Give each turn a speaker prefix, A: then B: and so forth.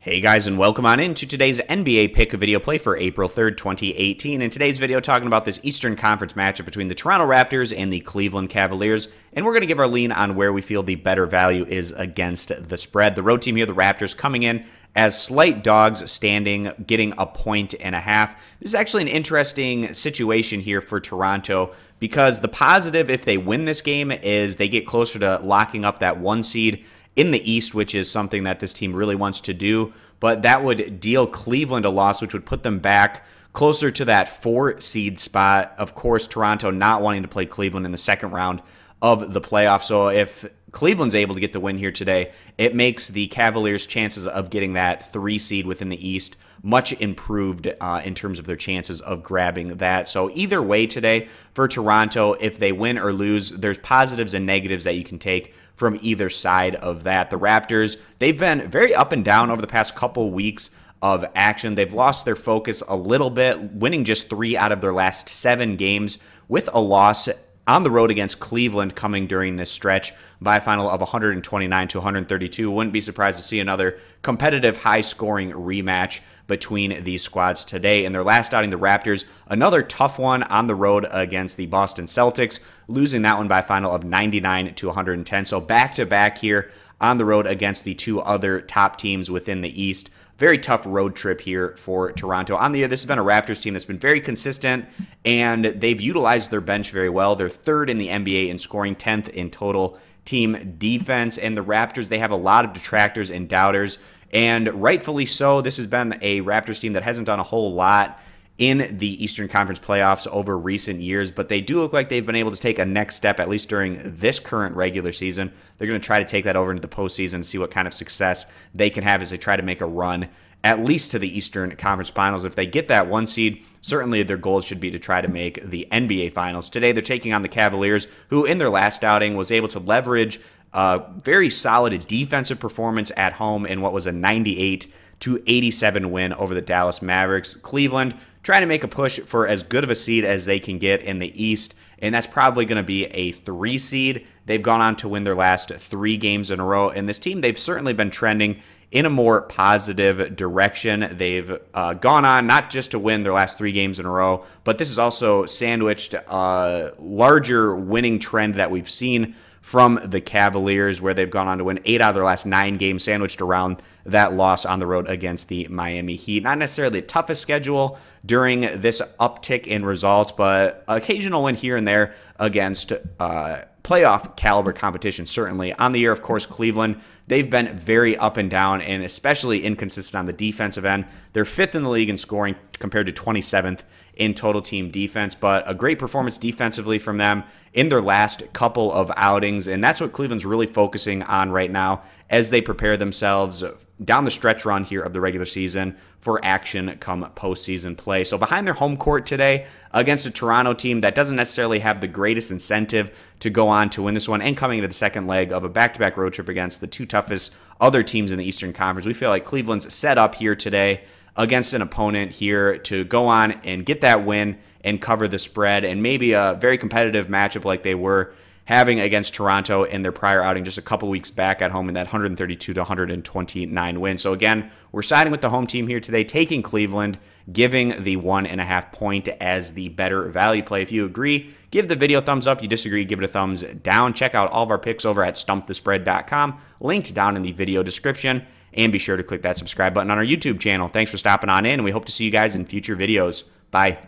A: Hey guys, and welcome on into today's NBA pick video play for April 3rd, 2018. In today's video, talking about this Eastern Conference matchup between the Toronto Raptors and the Cleveland Cavaliers, and we're going to give our lean on where we feel the better value is against the spread. The road team here, the Raptors, coming in as slight dogs, standing, getting a 1.5. This is actually an interesting situation here for Toronto because the positive, if they win this game, is they get closer to locking up that 1 seed in the East, which is something that this team really wants to do. But that would deal Cleveland a loss, which would put them back closer to that 4 seed spot. Of course, Toronto not wanting to play Cleveland in the second round of the playoffs. So if Cleveland's able to get the win here today, it makes the Cavaliers' chances of getting that 3 seed within the East much improved in terms of their chances of grabbing that. So either way today for Toronto, if they win or lose, there's positives and negatives that you can take from either side of that. The Raptors, they've been very up and down over the past couple weeks of action. They've lost their focus a little bit, winning just 3 out of their last 7 games with a loss on the road against Cleveland coming during this stretch by a final of 129-132. Wouldn't be surprised to see another competitive, high-scoring rematch between these squads today. In their last outing, the Raptors, another tough one on the road against the Boston Celtics, losing that one by a final of 99-110. So back-to-back here on the road against the 2 other top teams within the East. Very tough road trip here for Toronto. On the year, this has been a Raptors team that's been very consistent, and they've utilized their bench very well. They're 3rd in the NBA in scoring, 10th in total team defense. And the Raptors, they have a lot of detractors and doubters, and rightfully so. This has been a Raptors team that hasn't done a whole lot in the Eastern Conference playoffs over recent years, but they do look like they've been able to take a next step, at least during this current regular season. They're going to try to take that over into the postseason and see what kind of success they can have as they try to make a run at least to the Eastern Conference Finals. If they get that 1 seed, certainly their goal should be to try to make the NBA Finals. Today, they're taking on the Cavaliers, who in their last outing was able to leverage a very solid defensive performance at home in what was a 98-87 win over the Dallas Mavericks. Cleveland trying to make a push for as good of a seed as they can get in the East, and that's probably going to be a 3 seed. They've gone on to win their last 3 games in a row, and this team, they've certainly been trending in a more positive direction. They've gone on not just to win their last 3 games in a row, but this is also sandwiched a larger winning trend that we've seen from the Cavaliers, where they've gone on to win 8 out of their last 9 games, sandwiched around that loss on the road against the Miami Heat. Not necessarily the toughest schedule during this uptick in results, but occasional win here and there against playoff caliber competition, certainly. On the year, of course, Cleveland, they've been very up and down and especially inconsistent on the defensive end. They're 5th in the league in scoring compared to 27th in total team defense, but a great performance defensively from them in their last couple of outings, and that's what Cleveland's really focusing on right now as they prepare themselves down the stretch run here of the regular season for action come postseason play. So behind their home court today against a Toronto team that doesn't necessarily have the greatest incentive to go on to win this one, and coming into the second leg of a back-to-back road trip against the 2 toughest other teams in the Eastern Conference, we feel like Cleveland's set up here today against an opponent here to go on and get that win and cover the spread, and maybe a very competitive matchup like they were having against Toronto in their prior outing just a couple weeks back at home in that 132-129 win. So again, we're siding with the home team here today, taking Cleveland, giving the 1.5 point as the better value play. If you agree, give the video a thumbs up. You disagree, give it a thumbs down. Check out all of our picks over at stumpthespread.com, linked down in the video description. And be sure to click that subscribe button on our YouTube channel. Thanks for stopping on in, and we hope to see you guys in future videos. Bye.